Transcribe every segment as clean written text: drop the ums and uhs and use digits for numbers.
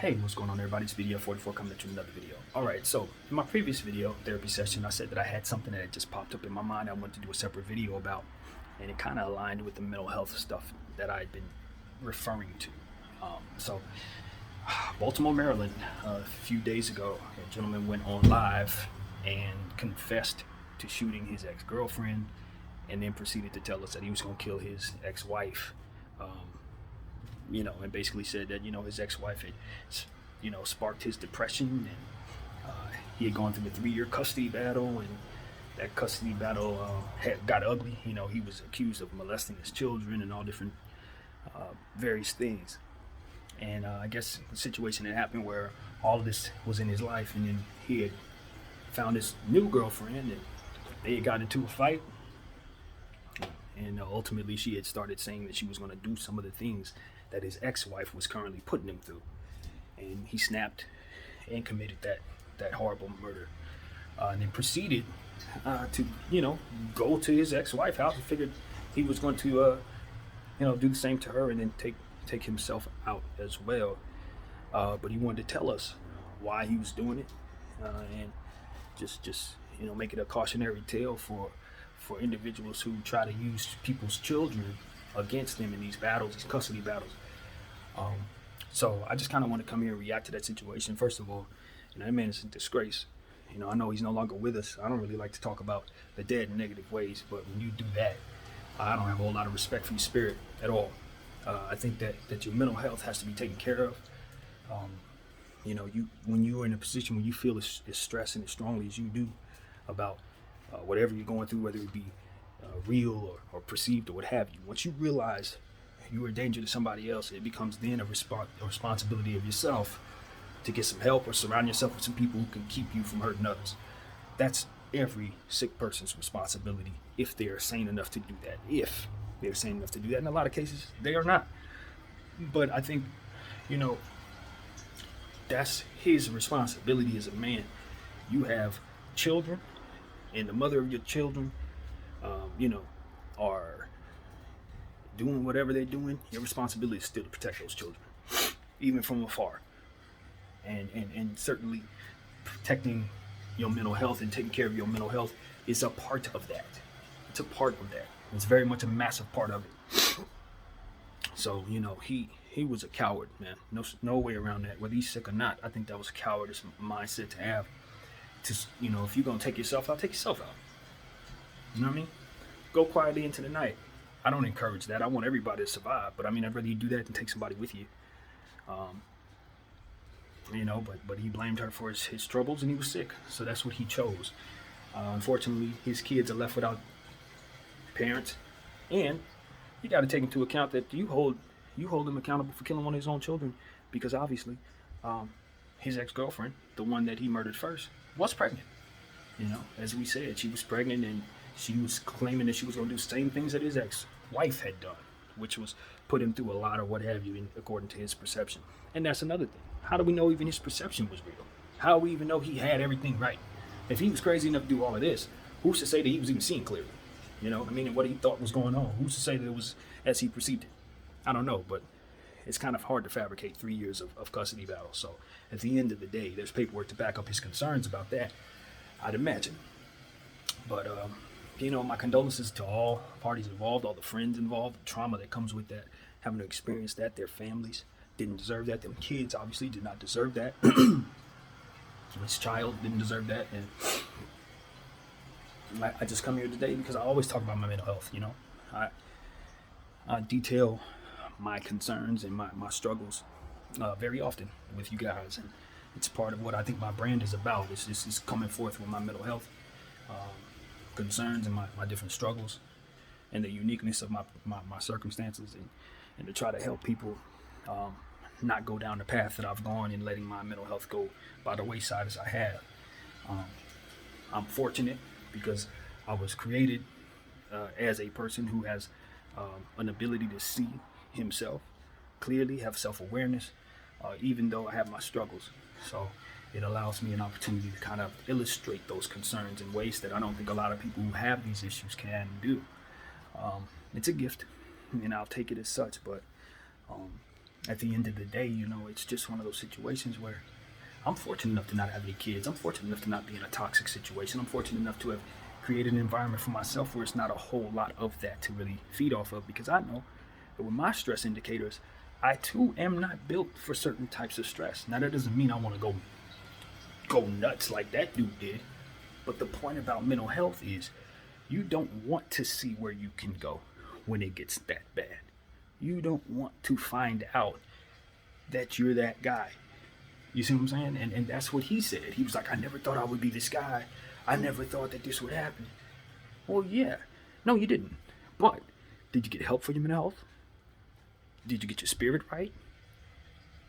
Hey, what's going on everybody? It's Video 44 coming at you with another video. Alright, so in my previous video, therapy session, I said that I had something that had just popped up in my mind I wanted to do a separate video about, and it kind of aligned with the mental health stuff that I'd been referring to. So, Baltimore, Maryland, a few days ago, a gentleman went on live and confessed to shooting his ex-girlfriend and then proceeded to tell us that he was going to kill his ex-wife. And basically said that, his ex-wife had, sparked his depression, and he had gone through a 3-year custody battle, and that custody battle had got ugly. He was accused of molesting his children and all different various things. And I guess the situation had happened where all of this was in his life, and then he had found his new girlfriend, and they had got into a fight. And ultimately, she had started saying that she was going to do some of the things that his ex-wife was currently putting him through. And he snapped and committed that horrible murder. And then proceeded to, go to his ex-wife's house and figured he was going to, do the same to her and then take himself out as well. But he wanted to tell us why he was doing it, and just make it a cautionary tale for individuals who try to use people's children against them in these battles, these custody battles. So I just kind of want to come here and react to that situation. First of all, that man is a disgrace. I know he's no longer with us. I don't really like to talk about the dead in negative ways, but when you do that, I don't have a whole lot of respect for your spirit at all. I think that your mental health has to be taken care of. When you're in a position where you feel as stressed and as strongly as you do about whatever you're going through, whether it be real or perceived or what have you, once you realize you are a danger to somebody else, it becomes then a responsibility of yourself to get some help or surround yourself with some people who can keep you from hurting others. That's every sick person's responsibility if they are sane enough to do that. If they're sane enough to do that. In a lot of cases, they are not. But I think, that's his responsibility as a man. You have children, and the mother of your children, are doing whatever they're doing. Your responsibility is still to protect those children, even from afar. And certainly protecting your mental health and taking care of your mental health is a part of that. It's a part of that. It's very much a massive part of it. So, he was a coward, man. No way around that. Whether he's sick or not, I think that was a cowardice mindset to have. If you're going to take yourself out, take yourself out. You know what I mean? Go quietly into the night. I don't encourage that. I want everybody to survive, but I'd rather you do that than take somebody with you. But he blamed her for his troubles, and he was sick, so that's what he chose. Unfortunately, his kids are left without parents, and you got to take into account that you hold him accountable for killing one of his own children, because obviously, his ex-girlfriend, the one that he murdered first, was pregnant. As we said, she was pregnant, and she was claiming that she was going to do the same things that his ex-wife had done, which was put him through a lot of what have you, according to his perception. And that's another thing. How do we know even his perception was real? How do we even know he had everything right? If he was crazy enough to do all of this, who's to say that he was even seeing clearly? And what he thought was going on. Who's to say that it was as he perceived it? I don't know, but it's kind of hard to fabricate 3 years of custody battles. So at the end of the day, there's paperwork to back up his concerns about that, I'd imagine. But, my condolences to all parties involved, all the friends involved, the trauma that comes with that, having to experience that. Their families didn't deserve that. Them kids obviously did not deserve that. His child didn't deserve that. And I just come here today because I always talk about my mental health. I detail my concerns and my struggles very often with you guys, and it's part of what I think my brand is about. It's coming forth with my mental health concerns and my different struggles and the uniqueness of my circumstances, and to try to help people not go down the path that I've gone in letting my mental health go by the wayside as I have. I'm fortunate because I was created as a person who has an ability to see himself clearly, have self-awareness, even though I have my struggles. So it allows me an opportunity to kind of illustrate those concerns in ways that I don't think a lot of people who have these issues can do. It's a gift, and I'll take it as such, but at the end of the day, it's just one of those situations where I'm fortunate enough to not have any kids. I'm fortunate enough to not be in a toxic situation. I'm fortunate enough to have created an environment for myself where it's not a whole lot of that to really feed off of, because I know that with my stress indicators, I too am not built for certain types of stress. Now that doesn't mean I want to go nuts like that dude did, but the point about mental health is you don't want to see where you can go when it gets that bad. You don't want to find out that you're that guy. You see what I'm saying? And that's what he said. He was like, I never thought I would be this guy. I never thought that this would happen. Well, yeah. No, you didn't. But did you get help for your mental health? Did you get your spirit right?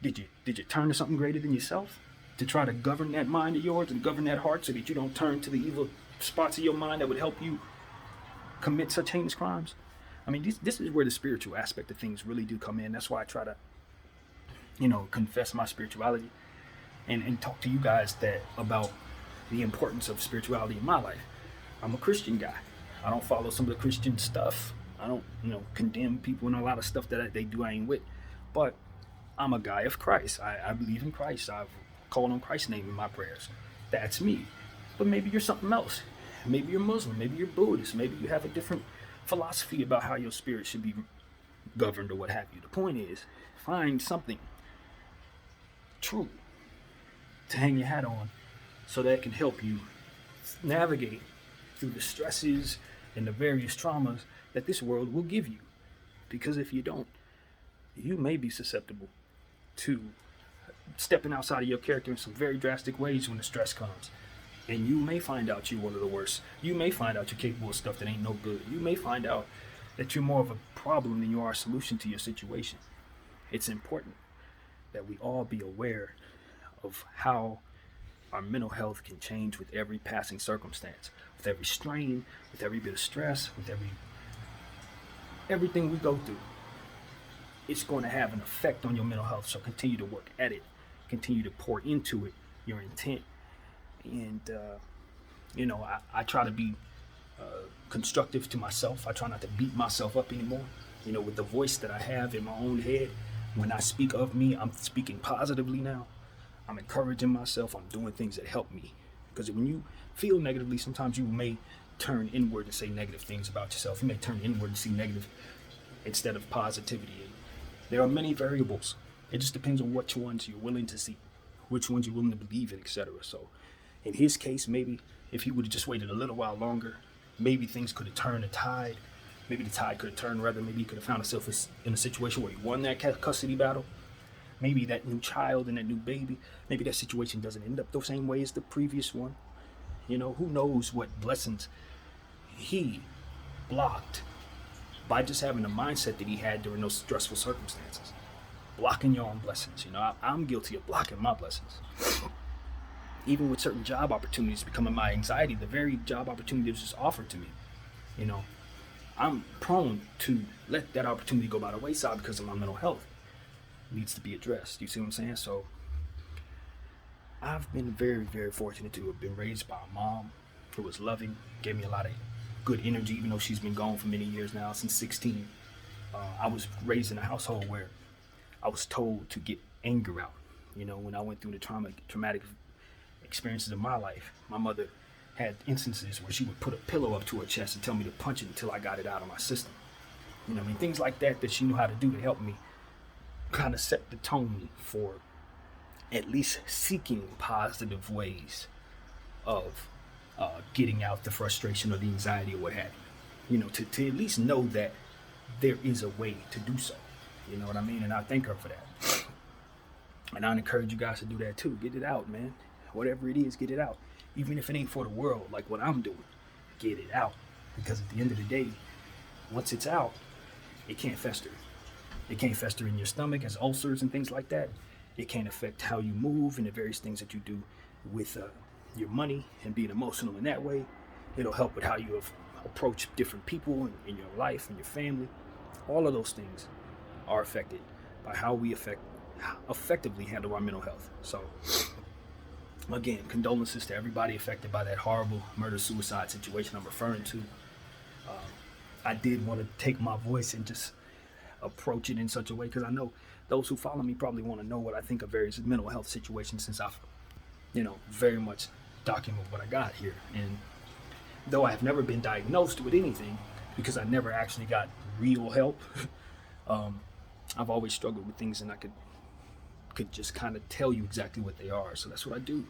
Did you turn to something greater than yourself to try to govern that mind of yours and govern that heart so that you don't turn to the evil spots of your mind that would help you commit such heinous crimes? I mean, this is where the spiritual aspect of things really do come in. That's why I try to, confess my spirituality and talk to you guys about the importance of spirituality in my life. I'm a Christian guy. I don't follow some of the Christian stuff. I don't, condemn people and a lot of stuff that they do I ain't with. But I'm a guy of Christ. I believe in Christ. I've called on Christ's name in my prayers. That's me. But maybe you're something else. Maybe you're Muslim. Maybe you're Buddhist. Maybe you have a different philosophy about how your spirit should be governed or what have you. The point is, find something true to hang your hat on so that it can help you navigate through the stresses and the various traumas that this world will give you. Because if you don't, you may be susceptible to stepping outside of your character in some very drastic ways when the stress comes. And you may find out you're one of the worst. You may find out you're capable of stuff that ain't no good. You may find out that you're more of a problem than you are a solution to your situation. It's important that we all be aware of how our mental health can change with every passing circumstance, with every strain, with every bit of stress, with everything we go through. It's going to have an effect on your mental health, so continue to work at it. Continue to pour into it your intent. And, I try to be constructive to myself. I try not to beat myself up anymore. With the voice that I have in my own head, when I speak of me, I'm speaking positively now. I'm encouraging myself. I'm doing things that help me. Because when you feel negatively, sometimes you may turn inward and say negative things about yourself. You may turn inward and see negative instead of positivity. There are many variables. It just depends on which ones you're willing to see, which ones you're willing to believe in, etc. So in his case, maybe if he would have just waited a little while longer, maybe things could have turned the tide. Maybe the tide could have turned, rather. Maybe he could have found himself in a situation where he won that custody battle. Maybe that new child and that new baby, maybe that situation doesn't end up the same way as the previous one. Who knows what blessings he blocked by just having the mindset that he had during those stressful circumstances. Blocking your own blessings. I'm guilty of blocking my blessings. Even with certain job opportunities becoming my anxiety, the very job opportunity that was just offered to me, I'm prone to let that opportunity go by the wayside because of my mental health. It needs to be addressed. You see what I'm saying? So I've been very, very fortunate to have been raised by a mom who was loving, gave me a lot of good energy, even though she's been gone for many years now, since 16. I was raised in a household where I was told to get anger out. When I went through the traumatic experiences of my life, my mother had instances where she would put a pillow up to her chest and tell me to punch it until I got it out of my system. Things like that she knew how to do to help me kind of set the tone for at least seeking positive ways of getting out the frustration or the anxiety or what have you. To at least know that there is a way to do so. You know what I mean? And I thank her for that. And I encourage you guys to do that too. Get it out, man. Whatever it is, get it out. Even if it ain't for the world, like what I'm doing, get it out. Because at the end of the day, once it's out, it can't fester. It can't fester in your stomach as ulcers and things like that. It can't affect how you move and the various things that you do with your money and being emotional in that way. It'll help with how you approach different people in your life and your family. All of those things are affected by how we effectively handle our mental health. So, again, condolences to everybody affected by that horrible murder-suicide situation I'm referring to. I did want to take my voice and just approach it in such a way, because I know those who follow me probably want to know what I think of various mental health situations, since I've, very much document what I got here. And though I have never been diagnosed with anything, because I never actually got real help, I've always struggled with things, and I could just kind of tell you exactly what they are. So that's what I do.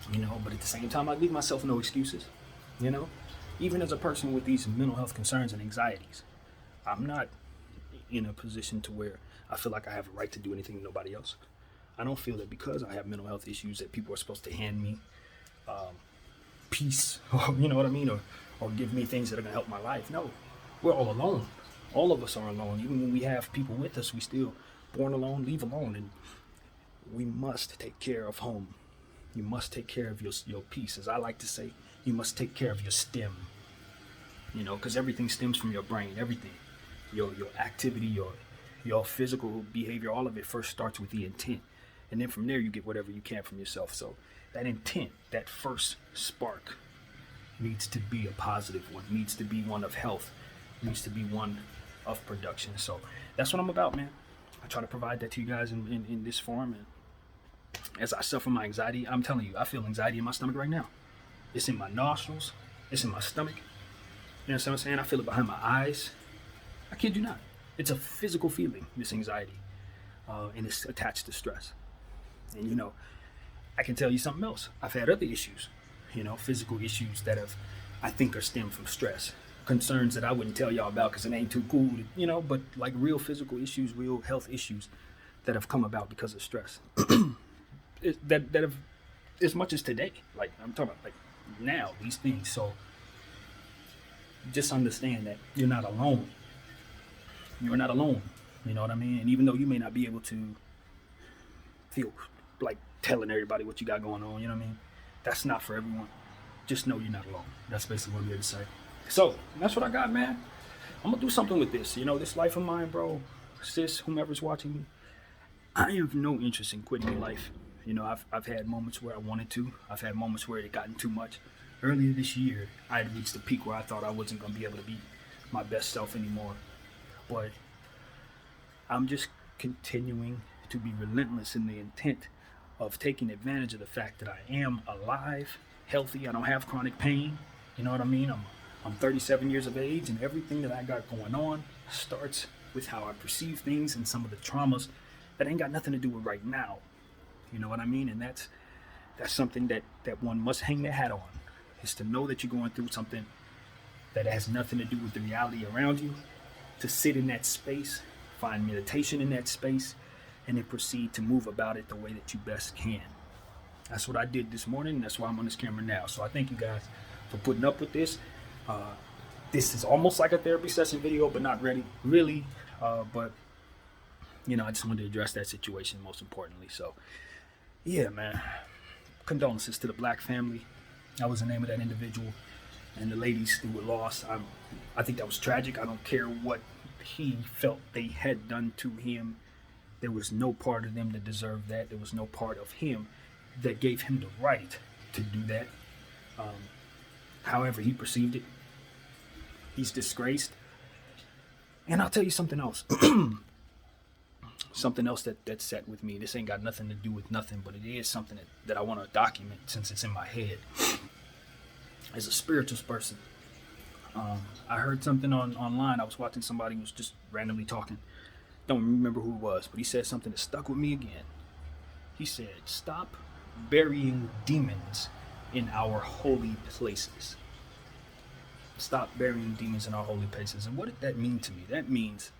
But at the same time, I leave myself no excuses. Even as a person with these mental health concerns and anxieties, I'm not in a position to where I feel like I have a right to do anything to nobody else. I don't feel that because I have mental health issues that people are supposed to hand me peace, or you know what I mean, or give me things that are gonna help my life. No, we're all alone. All of us are alone. Even when we have people with us, we still born alone, leave alone, and we must take care of home. You must take care of your peace, as I like to say. You must take care of your stem. Because everything stems from your brain. Everything, your activity, your physical behavior, all of it first starts with the intent, and then from there you get whatever you can from yourself. So that intent, that first spark, needs to be a positive one. Needs to be one of health. Needs to be one of production. So that's what I'm about, man. I try to provide that to you guys in this form. And as I suffer my anxiety, I'm telling you, I feel anxiety in my stomach right now. It's in my nostrils. It's in my stomach. You know what I'm saying? I feel it behind my eyes. I kid you not. It's a physical feeling, this anxiety. And it's attached to stress. And, I can tell you something else. I've had other issues, physical issues that I think are stemmed from stress. Concerns that I wouldn't tell y'all about because it ain't too cool, but like real physical issues, real health issues that have come about because of stress. that have, as much as today, like I'm talking about like now, these things. So just understand that you're not alone. You're not alone. You know what I mean? And even though you may not be able to feel like telling everybody what you got going on, you know what I mean? That's not for everyone. Just know you're not alone. That's basically what I'm here to say. So that's what I got, man. I'm gonna do something with this. This life of mine, bro. Sis, whomever's watching me, I have no interest in quitting life. I've had moments where I wanted to. I've had moments where it had gotten too much. Earlier this year, I had reached a peak where I thought I wasn't gonna be able to be my best self anymore. But I'm just continuing to be relentless in the intent of taking advantage of the fact that I am alive, healthy. I don't have chronic pain. You know what I mean? I'm 37 years of age, and everything that I got going on starts with how I perceive things and some of the traumas that ain't got nothing to do with right now. You know what I mean? And that's something that one must hang their hat on, is to know that you're going through something that has nothing to do with the reality around you, to sit in that space, find meditation in that space, and then proceed to move about it the way that you best can. That's what I did this morning, and that's why I'm on this camera now. So I thank you guys for putting up with this. This is almost like a therapy session video, but not really. But I just wanted to address that situation most importantly. So yeah, man, condolences to the Black family. That was the name of that individual, and the ladies who were lost. I think that was tragic. I don't care what he felt they had done to him. There was no part of them that deserved that. There was no part of him that gave him the right to do that. However he perceived it, he's disgraced. And I'll tell you something else. Something else that sat with me. This ain't got nothing to do with nothing, but it is something that I want to document since it's in my head. As a spiritual person, I heard something online. I was watching somebody who was just randomly talking. Don't remember who it was, but he said something that stuck with me again. He said, "Stop burying demons in our holy places." Stop burying demons in our holy places. And what did that mean to me? That means,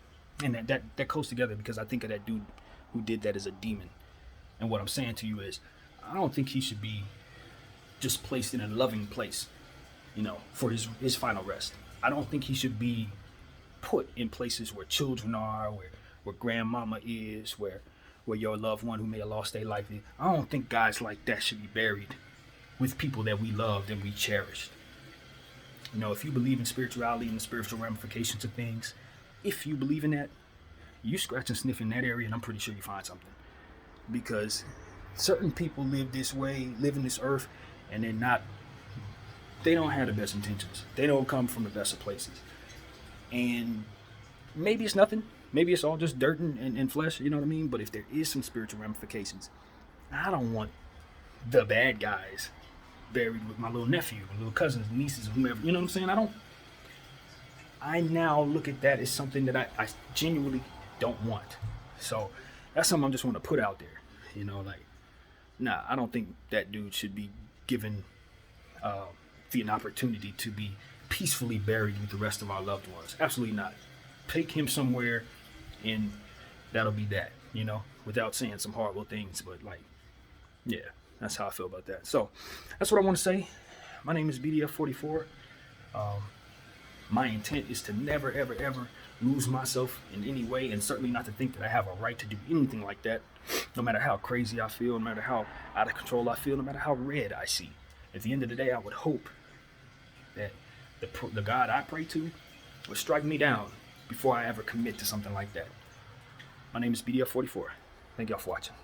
and that goes together, because I think of that dude who did that as a demon. And what I'm saying to you is, I don't think he should be just placed in a loving place, for his final rest. I don't think he should be put in places where children are, where grandmama is, where your loved one who may have lost their life is. I don't think guys like that should be buried with people that we loved and we cherished. If you believe in spirituality and the spiritual ramifications of things, if you believe in that, you scratch and sniff in that area, and I'm pretty sure you find something. Because certain people live this way, live in this earth, and they don't have the best intentions. They don't come from the best of places. And maybe it's nothing. maybe it's all just dirt and flesh, you know what I mean? But if there is some spiritual ramifications, I don't want the bad guys buried with my little nephew, my little cousins, nieces, whomever. You know what I'm saying? I now look at that as something that I genuinely don't want. So that's something I just want to put out there. You know, like, nah, I don't think that dude should be given an opportunity to be peacefully buried with the rest of our loved ones. Absolutely not. Take him somewhere and that'll be that, you know, without saying some horrible things. But like, yeah, that's how I feel about that. So that's what I want to say. My name is BDF44. My intent is to never, ever, ever lose myself in any way, and certainly not to think that I have a right to do anything like that, no matter how crazy I feel, no matter how out of control I feel, no matter how red I see. At the end of the day, I would hope that the God I pray to would strike me down before I ever commit to something like that. My name is BDF44. Thank y'all for watching.